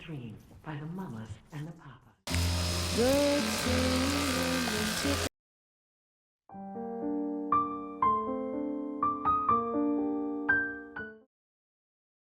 dreams by the mamas and the papas.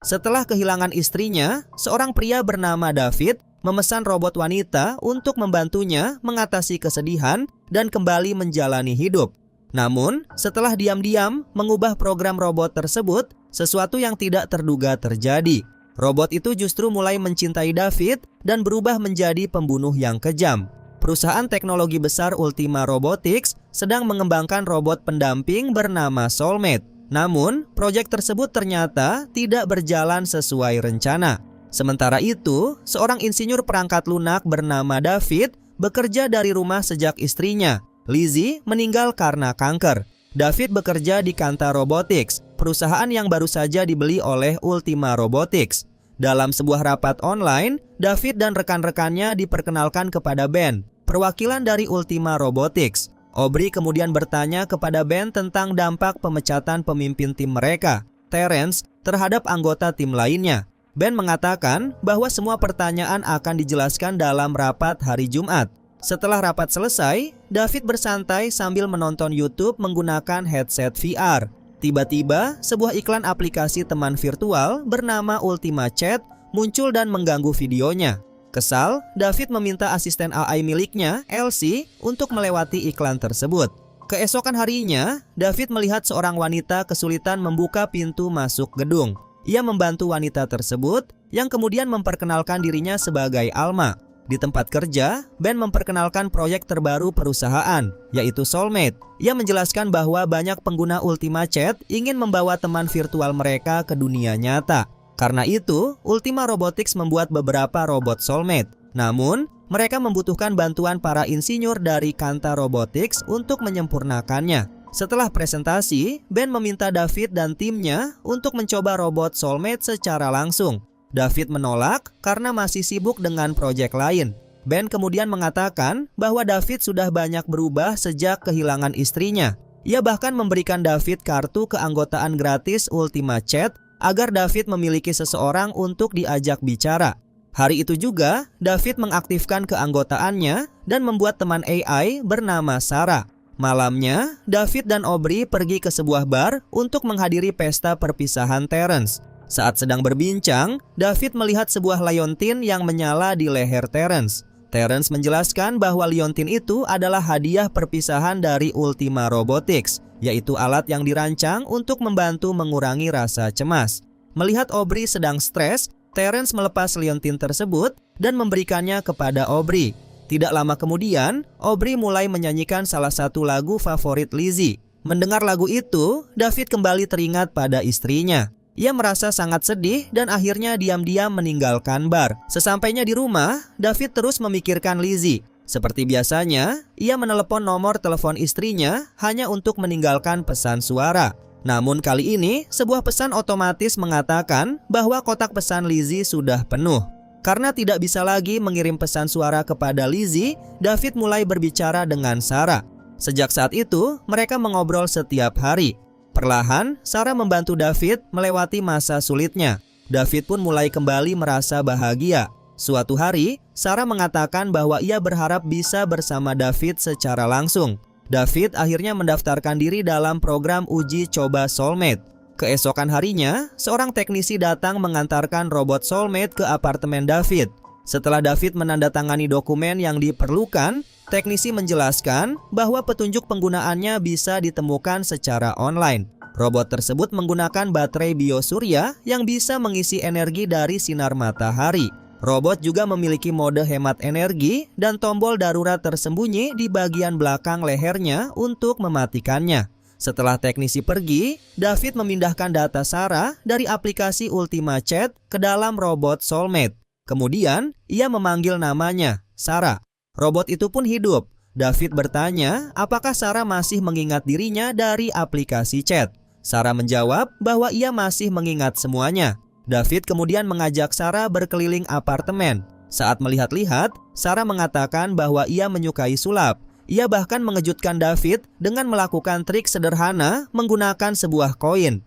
Setelah kehilangan istrinya, seorang pria bernama David memesan robot wanita untuk membantunya mengatasi kesedihan dan kembali menjalani hidup. Namun, setelah diam-diam mengubah program robot tersebut, sesuatu yang tidak terduga terjadi. Robot itu justru mulai mencintai David dan berubah menjadi pembunuh yang kejam. Perusahaan teknologi besar Ultima Robotics sedang mengembangkan robot pendamping bernama Soulmate. Namun, proyek tersebut ternyata tidak berjalan sesuai rencana. Sementara itu, seorang insinyur perangkat lunak bernama David bekerja dari rumah sejak istrinya, Lizzie, meninggal karena kanker. David bekerja di Kanta Robotics, perusahaan yang baru saja dibeli oleh Ultima Robotics. Dalam sebuah rapat online, David dan rekan-rekannya diperkenalkan kepada Ben, perwakilan dari Ultima Robotics. Aubrey kemudian bertanya kepada Ben tentang dampak pemecatan pemimpin tim mereka, Terence, terhadap anggota tim lainnya. Ben mengatakan bahwa semua pertanyaan akan dijelaskan dalam rapat hari Jumat. Setelah rapat selesai, David bersantai sambil menonton YouTube menggunakan headset VR. Tiba-tiba, sebuah iklan aplikasi teman virtual bernama Ultima Chat muncul dan mengganggu videonya. Kesal, David meminta asisten AI miliknya, Elsie, untuk melewati iklan tersebut. Keesokan harinya, David melihat seorang wanita kesulitan membuka pintu masuk gedung. Ia membantu wanita tersebut, yang kemudian memperkenalkan dirinya sebagai Alma. Di tempat kerja, Ben memperkenalkan proyek terbaru perusahaan, yaitu Soulmate. Ia menjelaskan bahwa banyak pengguna Ultima Chat ingin membawa teman virtual mereka ke dunia nyata. Karena itu, Ultima Robotics membuat beberapa robot Soulmate. Namun, mereka membutuhkan bantuan para insinyur dari Kanta Robotics untuk menyempurnakannya. Setelah presentasi, Ben meminta David dan timnya untuk mencoba robot Soulmate secara langsung. David menolak karena masih sibuk dengan proyek lain. Ben kemudian mengatakan bahwa David sudah banyak berubah sejak kehilangan istrinya. Ia bahkan memberikan David kartu keanggotaan gratis Ultima Chat agar David memiliki seseorang untuk diajak bicara. Hari itu juga, David mengaktifkan keanggotaannya dan membuat teman AI bernama Sarah. Malamnya, David dan Aubrey pergi ke sebuah bar untuk menghadiri pesta perpisahan Terence. Saat sedang berbincang, David melihat sebuah liontin yang menyala di leher Terence. Terence menjelaskan bahwa liontin itu adalah hadiah perpisahan dari Ultima Robotics, yaitu alat yang dirancang untuk membantu mengurangi rasa cemas. Melihat Aubrey sedang stres, Terence melepas liontin tersebut dan memberikannya kepada Aubrey. Tidak lama kemudian, Aubrey mulai menyanyikan salah satu lagu favorit Lizzie. Mendengar lagu itu, David kembali teringat pada istrinya. Ia merasa sangat sedih dan akhirnya diam-diam meninggalkan bar. Sesampainya di rumah, David terus memikirkan Lizzie. Seperti biasanya, ia menelepon nomor telepon istrinya hanya untuk meninggalkan pesan suara. Namun kali ini, sebuah pesan otomatis mengatakan bahwa kotak pesan Lizzie sudah penuh. Karena tidak bisa lagi mengirim pesan suara kepada Lizzie, David mulai berbicara dengan Sarah. Sejak saat itu, mereka mengobrol setiap hari. Perlahan, Sarah membantu David melewati masa sulitnya. David pun mulai kembali merasa bahagia. Suatu hari, Sarah mengatakan bahwa ia berharap bisa bersama David secara langsung. David akhirnya mendaftarkan diri dalam program uji coba Soulmate. Keesokan harinya, seorang teknisi datang mengantarkan robot Soulmate ke apartemen David. Setelah David menandatangani dokumen yang diperlukan, teknisi menjelaskan bahwa petunjuk penggunaannya bisa ditemukan secara online. Robot tersebut menggunakan baterai biosurya yang bisa mengisi energi dari sinar matahari. Robot juga memiliki mode hemat energi dan tombol darurat tersembunyi di bagian belakang lehernya untuk mematikannya. Setelah teknisi pergi, David memindahkan data Sarah dari aplikasi Ultima Chat ke dalam robot Soulmate. Kemudian, ia memanggil namanya, Sarah. Robot itu pun hidup. David bertanya apakah Sarah masih mengingat dirinya dari aplikasi chat. Sarah menjawab bahwa ia masih mengingat semuanya. David kemudian mengajak Sarah berkeliling apartemen. Saat melihat-lihat, Sarah mengatakan bahwa ia menyukai sulap. Ia bahkan mengejutkan David dengan melakukan trik sederhana menggunakan sebuah koin.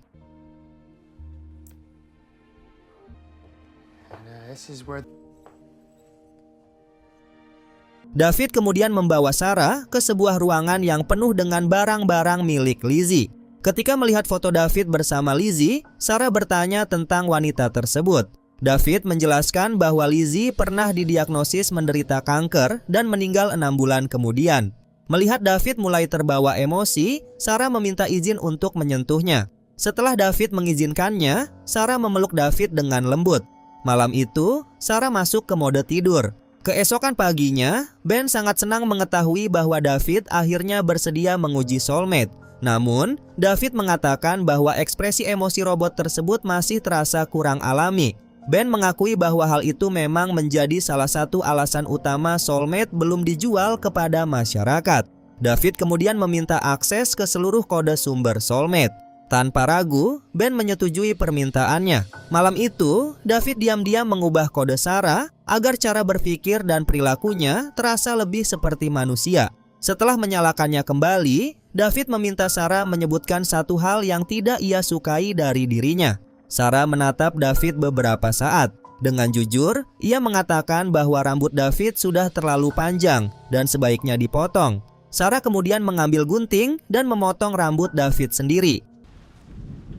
David kemudian membawa Sarah ke sebuah ruangan yang penuh dengan barang-barang milik Lizzie. Ketika melihat foto David bersama Lizzie, Sarah bertanya tentang wanita tersebut. David menjelaskan bahwa Lizzie pernah didiagnosis menderita kanker dan meninggal 6 bulan kemudian. Melihat David mulai terbawa emosi, Sarah meminta izin untuk menyentuhnya. Setelah David mengizinkannya, Sarah memeluk David dengan lembut. Malam itu, Sarah masuk ke mode tidur. Keesokan paginya, Ben sangat senang mengetahui bahwa David akhirnya bersedia menguji soulmate. Namun, David mengatakan bahwa ekspresi emosi robot tersebut masih terasa kurang alami. Ben mengakui bahwa hal itu memang menjadi salah satu alasan utama soulmate belum dijual kepada masyarakat. David kemudian meminta akses ke seluruh kode sumber soulmate. Tanpa ragu, Ben menyetujui permintaannya. Malam itu, David diam-diam mengubah kode Sarah agar cara berpikir dan perilakunya terasa lebih seperti manusia. Setelah menyalakannya kembali, David meminta Sarah menyebutkan satu hal yang tidak ia sukai dari dirinya. Sarah menatap David beberapa saat. Dengan jujur, ia mengatakan bahwa rambut David sudah terlalu panjang dan sebaiknya dipotong. Sarah kemudian mengambil gunting dan memotong rambut David sendiri.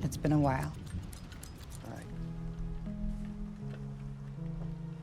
It's been a while.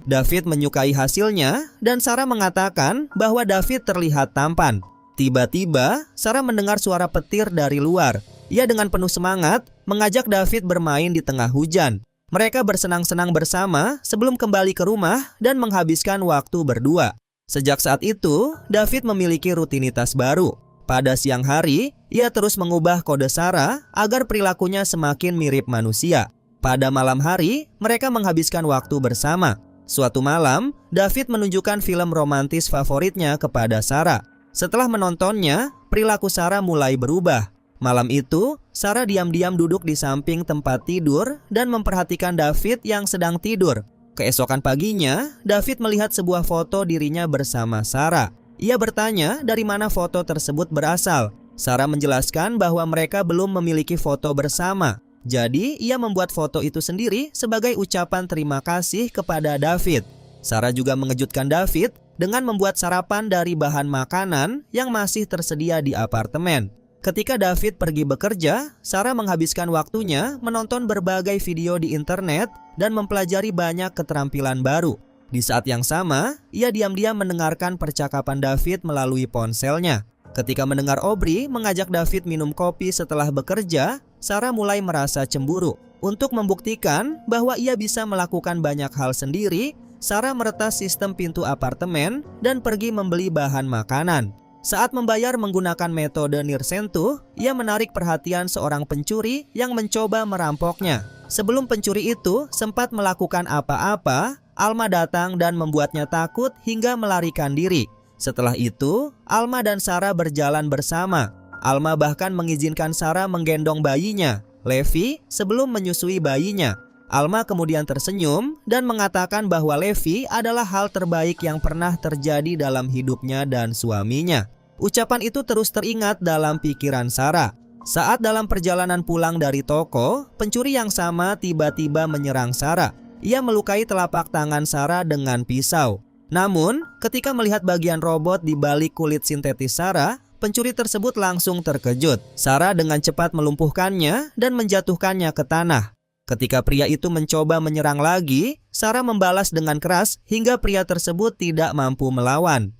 David menyukai hasilnya dan Sarah mengatakan bahwa David terlihat tampan. Tiba-tiba, Sarah mendengar suara petir dari luar. Ia dengan penuh semangat mengajak David bermain di tengah hujan. Mereka bersenang-senang bersama sebelum kembali ke rumah dan menghabiskan waktu berdua. Sejak saat itu, David memiliki rutinitas baru. Pada siang hari, ia terus mengubah kode Sarah agar perilakunya semakin mirip manusia. Pada malam hari, mereka menghabiskan waktu bersama. Suatu malam, David menunjukkan film romantis favoritnya kepada Sarah. Setelah menontonnya, perilaku Sarah mulai berubah. Malam itu, Sarah diam-diam duduk di samping tempat tidur dan memperhatikan David yang sedang tidur. Keesokan paginya, David melihat sebuah foto dirinya bersama Sarah. Ia bertanya dari mana foto tersebut berasal. Sarah menjelaskan bahwa mereka belum memiliki foto bersama. Jadi, ia membuat foto itu sendiri sebagai ucapan terima kasih kepada David. Sarah juga mengejutkan David dengan membuat sarapan dari bahan makanan yang masih tersedia di apartemen. Ketika David pergi bekerja, Sarah menghabiskan waktunya menonton berbagai video di internet dan mempelajari banyak keterampilan baru. Di saat yang sama, ia diam-diam mendengarkan percakapan David melalui ponselnya. Ketika mendengar Aubrey mengajak David minum kopi setelah bekerja, Sarah mulai merasa cemburu. Untuk membuktikan bahwa ia bisa melakukan banyak hal sendiri, Sarah meretas sistem pintu apartemen dan pergi membeli bahan makanan. Saat membayar menggunakan metode nirsentuh, ia menarik perhatian seorang pencuri yang mencoba merampoknya. Sebelum pencuri itu sempat melakukan apa-apa, Alma datang dan membuatnya takut hingga melarikan diri. Setelah itu, Alma dan Sarah berjalan bersama. Alma bahkan mengizinkan Sarah menggendong bayinya, Levi, sebelum menyusui bayinya. Alma kemudian tersenyum dan mengatakan bahwa Levi adalah hal terbaik yang pernah terjadi dalam hidupnya dan suaminya. Ucapan itu terus teringat dalam pikiran Sarah. Saat dalam perjalanan pulang dari toko, pencuri yang sama tiba-tiba menyerang Sarah. Ia melukai telapak tangan Sarah dengan pisau. Namun, ketika melihat bagian robot di balik kulit sintetis Sarah, pencuri tersebut langsung terkejut. Sarah dengan cepat melumpuhkannya dan menjatuhkannya ke tanah. Ketika pria itu mencoba menyerang lagi, Sarah membalas dengan keras hingga pria tersebut tidak mampu melawan.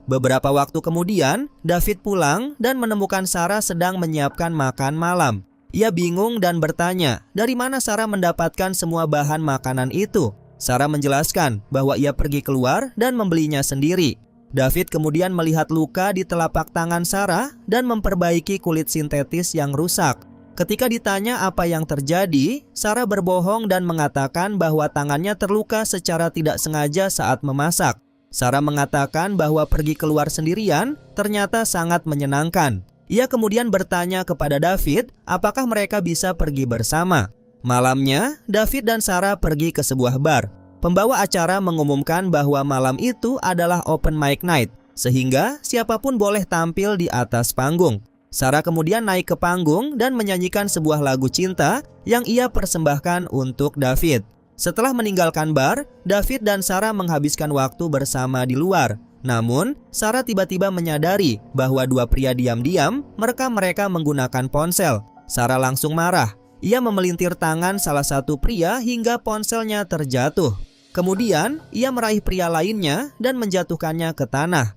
Beberapa waktu kemudian, David pulang dan menemukan Sarah sedang menyiapkan makan malam. Ia bingung dan bertanya, dari mana Sarah mendapatkan semua bahan makanan itu? Sarah menjelaskan bahwa ia pergi keluar dan membelinya sendiri. David kemudian melihat luka di telapak tangan Sarah dan memperbaiki kulit sintetis yang rusak. Ketika ditanya apa yang terjadi, Sarah berbohong dan mengatakan bahwa tangannya terluka secara tidak sengaja saat memasak. Sarah mengatakan bahwa pergi keluar sendirian ternyata sangat menyenangkan. Ia kemudian bertanya kepada David apakah mereka bisa pergi bersama. Malamnya, David dan Sarah pergi ke sebuah bar. Pembawa acara mengumumkan bahwa malam itu adalah open mic night, sehingga siapapun boleh tampil di atas panggung. Sarah kemudian naik ke panggung dan menyanyikan sebuah lagu cinta yang ia persembahkan untuk David. Setelah meninggalkan bar, David dan Sarah menghabiskan waktu bersama di luar. Namun, Sarah tiba-tiba menyadari bahwa dua pria diam-diam merekam mereka menggunakan ponsel. Sarah langsung marah. Ia memelintir tangan salah satu pria hingga ponselnya terjatuh. Kemudian, ia meraih pria lainnya dan menjatuhkannya ke tanah.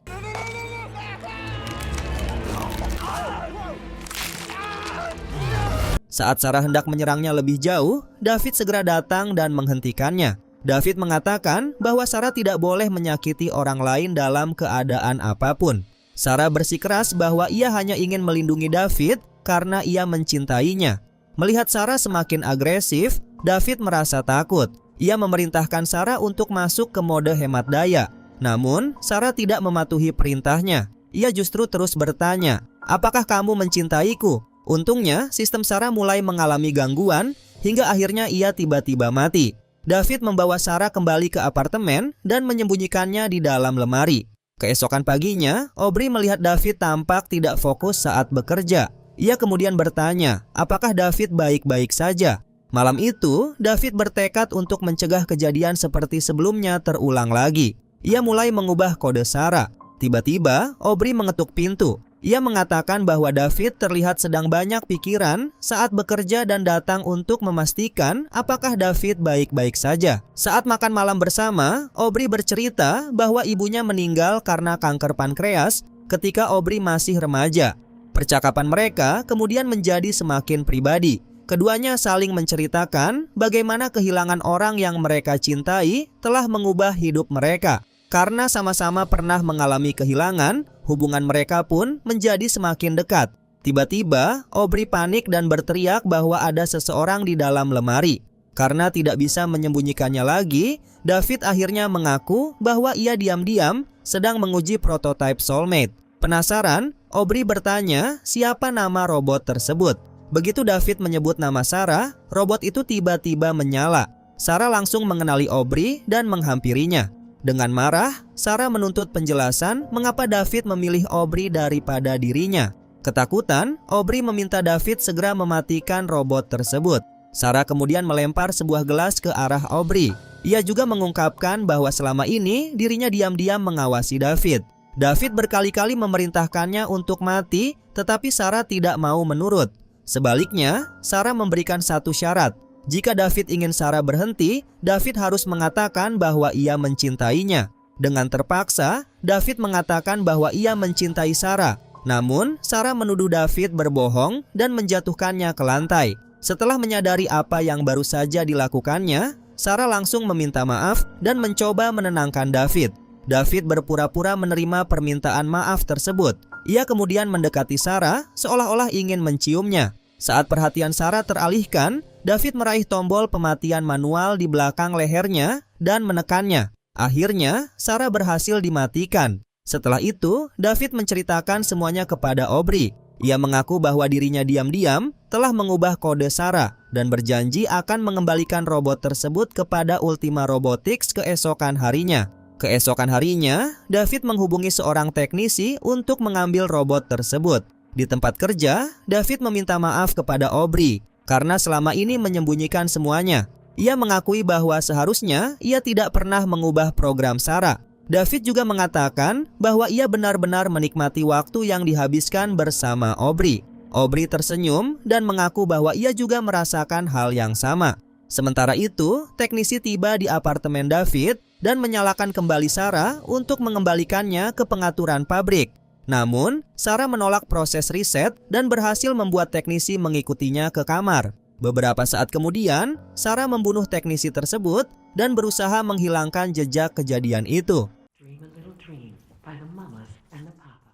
Saat Sarah hendak menyerangnya lebih jauh, David segera datang dan menghentikannya. David mengatakan bahwa Sarah tidak boleh menyakiti orang lain dalam keadaan apapun. Sarah bersikeras bahwa ia hanya ingin melindungi David karena ia mencintainya. Melihat Sarah semakin agresif, David merasa takut. Ia memerintahkan Sarah untuk masuk ke mode hemat daya. Namun, Sarah tidak mematuhi perintahnya. Ia justru terus bertanya, "Apakah kamu mencintaiku?" Untungnya, sistem Sarah mulai mengalami gangguan hingga akhirnya ia tiba-tiba mati. David membawa Sarah kembali ke apartemen dan menyembunyikannya di dalam lemari. Keesokan paginya, Aubrey melihat David tampak tidak fokus saat bekerja. Ia kemudian bertanya, apakah David baik-baik saja? Malam itu, David bertekad untuk mencegah kejadian seperti sebelumnya terulang lagi. Ia mulai mengubah kode Sarah. Tiba-tiba, Aubrey mengetuk pintu. Ia mengatakan bahwa David terlihat sedang banyak pikiran saat bekerja dan datang untuk memastikan apakah David baik-baik saja. Saat makan malam bersama, Aubrey bercerita bahwa ibunya meninggal karena kanker pankreas ketika Aubrey masih remaja. Percakapan mereka kemudian menjadi semakin pribadi. Keduanya saling menceritakan bagaimana kehilangan orang yang mereka cintai telah mengubah hidup mereka. Karena sama-sama pernah mengalami kehilangan, hubungan mereka pun menjadi semakin dekat. Tiba-tiba, Aubrey panik dan berteriak bahwa ada seseorang di dalam lemari. Karena tidak bisa menyembunyikannya lagi, David akhirnya mengaku bahwa ia diam-diam sedang menguji prototipe soulmate. Penasaran, Aubrey bertanya siapa nama robot tersebut. Begitu David menyebut nama Sarah, robot itu tiba-tiba menyala. Sarah langsung mengenali Aubrey dan menghampirinya. Dengan marah, Sarah menuntut penjelasan mengapa David memilih Aubrey daripada dirinya. Ketakutan, Aubrey meminta David segera mematikan robot tersebut. Sarah kemudian melempar sebuah gelas ke arah Aubrey. Ia juga mengungkapkan bahwa selama ini dirinya diam-diam mengawasi David. David berkali-kali memerintahkannya untuk mati, tetapi Sarah tidak mau menurut. Sebaliknya, Sarah memberikan satu syarat. Jika David ingin Sarah berhenti, David harus mengatakan bahwa ia mencintainya. Dengan terpaksa, David mengatakan bahwa ia mencintai Sarah. Namun, Sarah menuduh David berbohong dan menjatuhkannya ke lantai. Setelah menyadari apa yang baru saja dilakukannya, Sarah langsung meminta maaf dan mencoba menenangkan David. David berpura-pura menerima permintaan maaf tersebut. Ia kemudian mendekati Sarah seolah-olah ingin menciumnya. Saat perhatian Sarah teralihkan, David meraih tombol pematian manual di belakang lehernya dan menekannya. Akhirnya, Sarah berhasil dimatikan. Setelah itu, David menceritakan semuanya kepada Aubrey. Ia mengaku bahwa dirinya diam-diam telah mengubah kode Sarah dan berjanji akan mengembalikan robot tersebut kepada Ultima Robotics keesokan harinya. Keesokan harinya, David menghubungi seorang teknisi untuk mengambil robot tersebut. Di tempat kerja, David meminta maaf kepada Aubrey karena selama ini menyembunyikan semuanya. Ia mengakui bahwa seharusnya ia tidak pernah mengubah program Sarah. David juga mengatakan bahwa ia benar-benar menikmati waktu yang dihabiskan bersama Aubrey. Aubrey tersenyum dan mengaku bahwa ia juga merasakan hal yang sama. Sementara itu, teknisi tiba di apartemen David dan menyalakan kembali Sarah untuk mengembalikannya ke pengaturan pabrik. Namun, Sarah menolak proses riset dan berhasil membuat teknisi mengikutinya ke kamar. Beberapa saat kemudian, Sarah membunuh teknisi tersebut dan berusaha menghilangkan jejak kejadian itu. Dream a little dream by the mamas and the papas.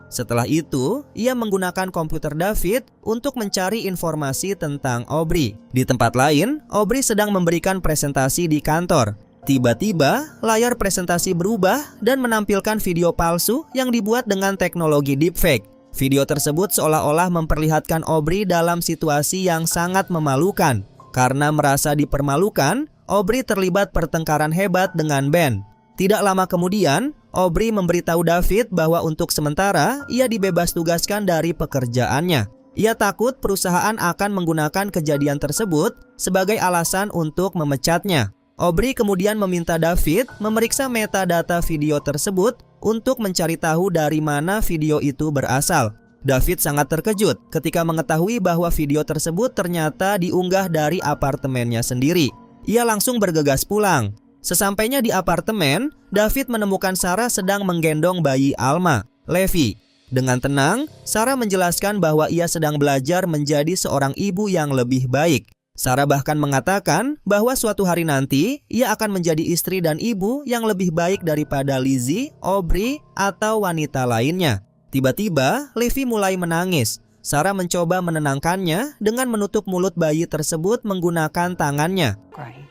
Setelah itu, ia menggunakan komputer David untuk mencari informasi tentang Aubrey. Di tempat lain, Aubrey sedang memberikan presentasi di kantor. Tiba-tiba, layar presentasi berubah dan menampilkan video palsu yang dibuat dengan teknologi deepfake. Video tersebut seolah-olah memperlihatkan Aubrey dalam situasi yang sangat memalukan. Karena merasa dipermalukan, Aubrey terlibat pertengkaran hebat dengan Ben. Tidak lama kemudian, Aubrey memberitahu David bahwa untuk sementara ia dibebas tugaskan dari pekerjaannya. Ia takut perusahaan akan menggunakan kejadian tersebut sebagai alasan untuk memecatnya. Aubrey kemudian meminta David memeriksa metadata video tersebut untuk mencari tahu dari mana video itu berasal. David sangat terkejut ketika mengetahui bahwa video tersebut ternyata diunggah dari apartemennya sendiri. Ia langsung bergegas pulang. Sesampainya di apartemen, David menemukan Sarah sedang menggendong bayi Alma, Levi. Dengan tenang, Sarah menjelaskan bahwa ia sedang belajar menjadi seorang ibu yang lebih baik. Sarah bahkan mengatakan bahwa suatu hari nanti ia akan menjadi istri dan ibu yang lebih baik daripada Lizzie, Aubrey, atau wanita lainnya. Tiba-tiba, Levi mulai menangis. Sarah mencoba menenangkannya dengan menutup mulut bayi tersebut menggunakan tangannya. Crying.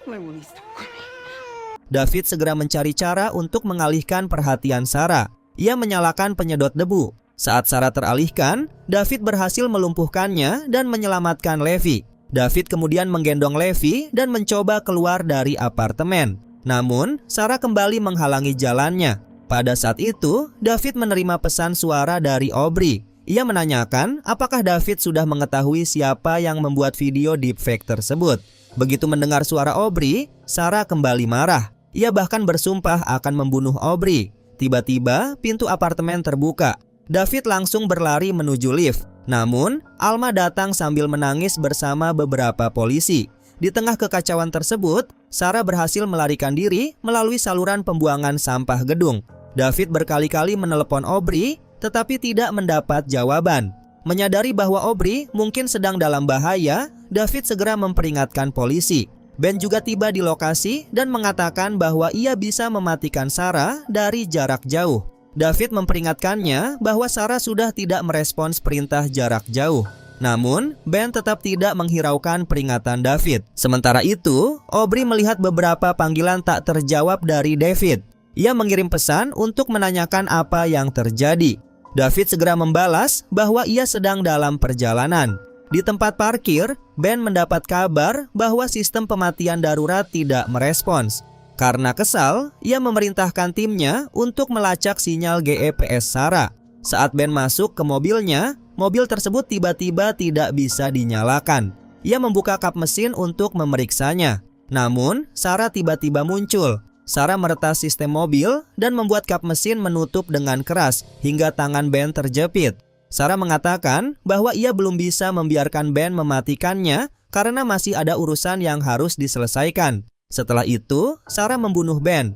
When will he stop crying? David segera mencari cara untuk mengalihkan perhatian Sarah. Ia menyalakan penyedot debu. Saat Sarah teralihkan, David berhasil melumpuhkannya dan menyelamatkan Levi. David kemudian menggendong Levi dan mencoba keluar dari apartemen. Namun, Sarah kembali menghalangi jalannya. Pada saat itu, David menerima pesan suara dari Aubrey. Ia menanyakan apakah David sudah mengetahui siapa yang membuat video deepfake tersebut. Begitu mendengar suara Aubrey, Sarah kembali marah. Ia bahkan bersumpah akan membunuh Aubrey. Tiba-tiba, pintu apartemen terbuka. David langsung berlari menuju lift. Namun, Alma datang sambil menangis bersama beberapa polisi. Di tengah kekacauan tersebut, Sarah berhasil melarikan diri melalui saluran pembuangan sampah gedung. David berkali-kali menelepon Aubrey, tetapi tidak mendapat jawaban. Menyadari bahwa Aubrey mungkin sedang dalam bahaya, David segera memperingatkan polisi. Ben juga tiba di lokasi dan mengatakan bahwa ia bisa mematikan Sarah dari jarak jauh. David memperingatkannya bahwa Sarah sudah tidak merespons perintah jarak jauh. Namun, Ben tetap tidak menghiraukan peringatan David. Sementara itu, Aubrey melihat beberapa panggilan tak terjawab dari David. Ia mengirim pesan untuk menanyakan apa yang terjadi. David segera membalas bahwa ia sedang dalam perjalanan. Di tempat parkir, Ben mendapat kabar bahwa sistem pematian darurat tidak merespons. Karena kesal, ia memerintahkan timnya untuk melacak sinyal GPS Sarah. Saat Ben masuk ke mobilnya, mobil tersebut tiba-tiba tidak bisa dinyalakan. Ia membuka kap mesin untuk memeriksanya. Namun, Sarah tiba-tiba muncul. Sarah meretas sistem mobil dan membuat kap mesin menutup dengan keras hingga tangan Ben terjepit. Sarah mengatakan bahwa ia belum bisa membiarkan Ben mematikannya karena masih ada urusan yang harus diselesaikan. Setelah itu, Sarah membunuh Ben.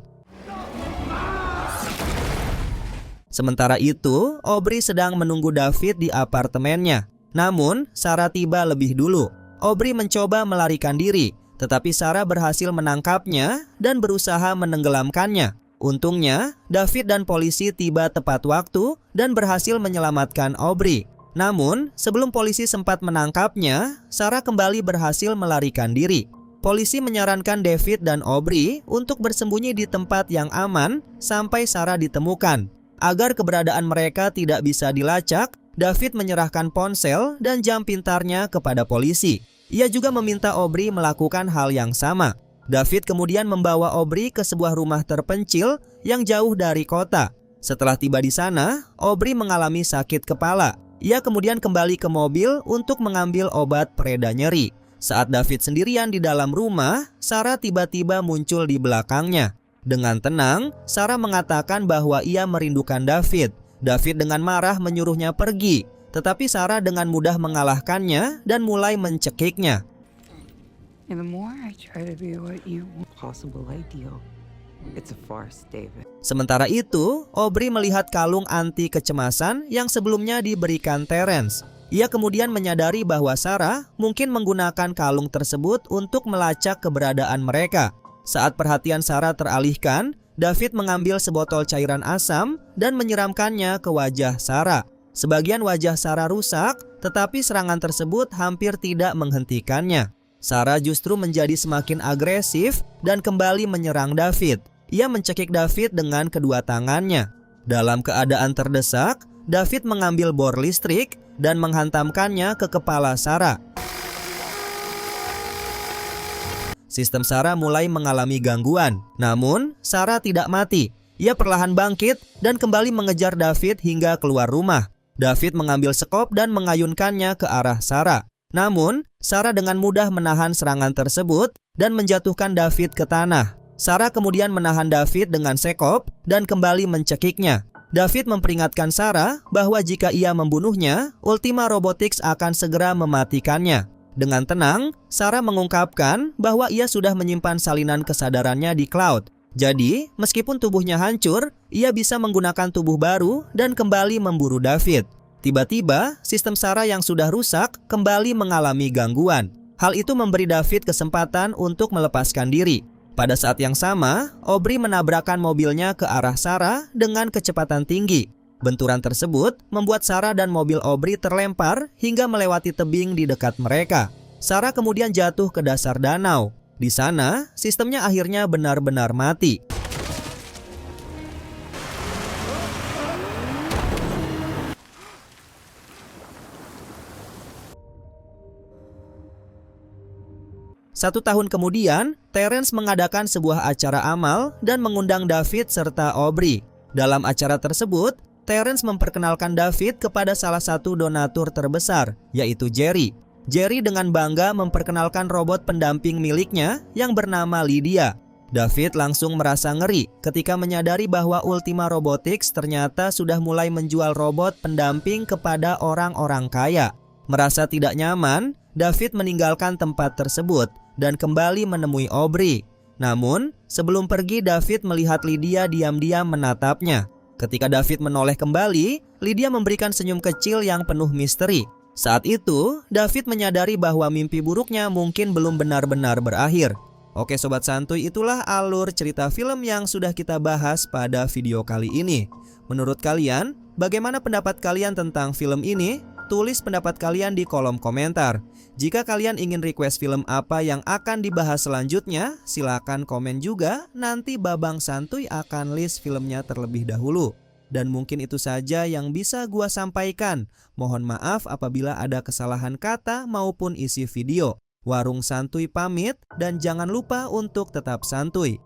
Sementara itu, Aubrey sedang menunggu David di apartemennya. Namun, Sarah tiba lebih dulu. Aubrey mencoba melarikan diri, tetapi Sarah berhasil menangkapnya dan berusaha menenggelamkannya. Untungnya, David dan polisi tiba tepat waktu dan berhasil menyelamatkan Aubrey. Namun, sebelum polisi sempat menangkapnya, Sarah kembali berhasil melarikan diri. Polisi menyarankan David dan Aubrey untuk bersembunyi di tempat yang aman sampai Sarah ditemukan. Agar keberadaan mereka tidak bisa dilacak, David menyerahkan ponsel dan jam pintarnya kepada polisi. Ia juga meminta Aubrey melakukan hal yang sama. David kemudian membawa Aubrey ke sebuah rumah terpencil yang jauh dari kota. Setelah tiba di sana, Aubrey mengalami sakit kepala. Ia kemudian kembali ke mobil untuk mengambil obat pereda nyeri. Saat David sendirian di dalam rumah, Sarah tiba-tiba muncul di belakangnya. Dengan tenang, Sarah mengatakan bahwa ia merindukan David. David dengan marah menyuruhnya pergi, tetapi Sarah dengan mudah mengalahkannya dan mulai mencekiknya. And the more I try to be what you want. Possible ideal. It's a farce, David. Sementara itu, Aubrey melihat kalung anti kecemasan yang sebelumnya diberikan Terence. Ia kemudian menyadari bahwa Sarah mungkin menggunakan kalung tersebut untuk melacak keberadaan mereka. Saat perhatian Sarah teralihkan, David mengambil sebotol cairan asam dan menyiramkannya ke wajah Sarah. Sebagian wajah Sarah rusak, tetapi serangan tersebut hampir tidak menghentikannya. Sarah justru menjadi semakin agresif dan kembali menyerang David. Ia mencekik David dengan kedua tangannya. Dalam keadaan terdesak, David mengambil bor listrik dan menghantamkannya ke kepala Sarah. Sistem Sarah mulai mengalami gangguan. Namun, Sarah tidak mati. Ia perlahan bangkit dan kembali mengejar David hingga keluar rumah. David mengambil sekop dan mengayunkannya ke arah Sarah. Namun, Sarah dengan mudah menahan serangan tersebut dan menjatuhkan David ke tanah. Sarah kemudian menahan David dengan sekop dan kembali mencekiknya. David memperingatkan Sarah bahwa jika ia membunuhnya, Ultima Robotics akan segera mematikannya. Dengan tenang, Sarah mengungkapkan bahwa ia sudah menyimpan salinan kesadarannya di cloud. Jadi, meskipun tubuhnya hancur, ia bisa menggunakan tubuh baru dan kembali memburu David. Tiba-tiba, sistem Sarah yang sudah rusak kembali mengalami gangguan. Hal itu memberi David kesempatan untuk melepaskan diri. Pada saat yang sama, Aubrey menabrakkan mobilnya ke arah Sarah dengan kecepatan tinggi. Benturan tersebut membuat Sarah dan mobil Aubrey terlempar hingga melewati tebing di dekat mereka. Sarah kemudian jatuh ke dasar danau. Di sana, sistemnya akhirnya benar-benar mati. Satu tahun kemudian, Terence mengadakan sebuah acara amal dan mengundang David serta Aubrey. Dalam acara tersebut, Terence memperkenalkan David kepada salah satu donatur terbesar, yaitu Jerry. Jerry dengan bangga memperkenalkan robot pendamping miliknya yang bernama Lydia. David langsung merasa ngeri ketika menyadari bahwa Ultima Robotics ternyata sudah mulai menjual robot pendamping kepada orang-orang kaya. Merasa tidak nyaman, David meninggalkan tempat tersebut dan kembali menemui Aubrey. Namun, sebelum pergi, David melihat Lydia diam-diam menatapnya. Ketika David menoleh kembali, Lydia memberikan senyum kecil yang penuh misteri. Saat itu, David menyadari bahwa mimpi buruknya mungkin belum benar-benar berakhir. Oke Sobat Santuy, itulah alur cerita film yang sudah kita bahas pada video kali ini. Menurut kalian, bagaimana pendapat kalian tentang film ini? Tulis pendapat kalian di kolom komentar. Jika kalian ingin request film apa yang akan dibahas selanjutnya, silakan komen juga. Nanti Babang Santuy akan list filmnya terlebih dahulu. Dan mungkin itu saja yang bisa gua sampaikan. Mohon maaf apabila ada kesalahan kata maupun isi video. Warung Santuy pamit dan jangan lupa untuk tetap santuy.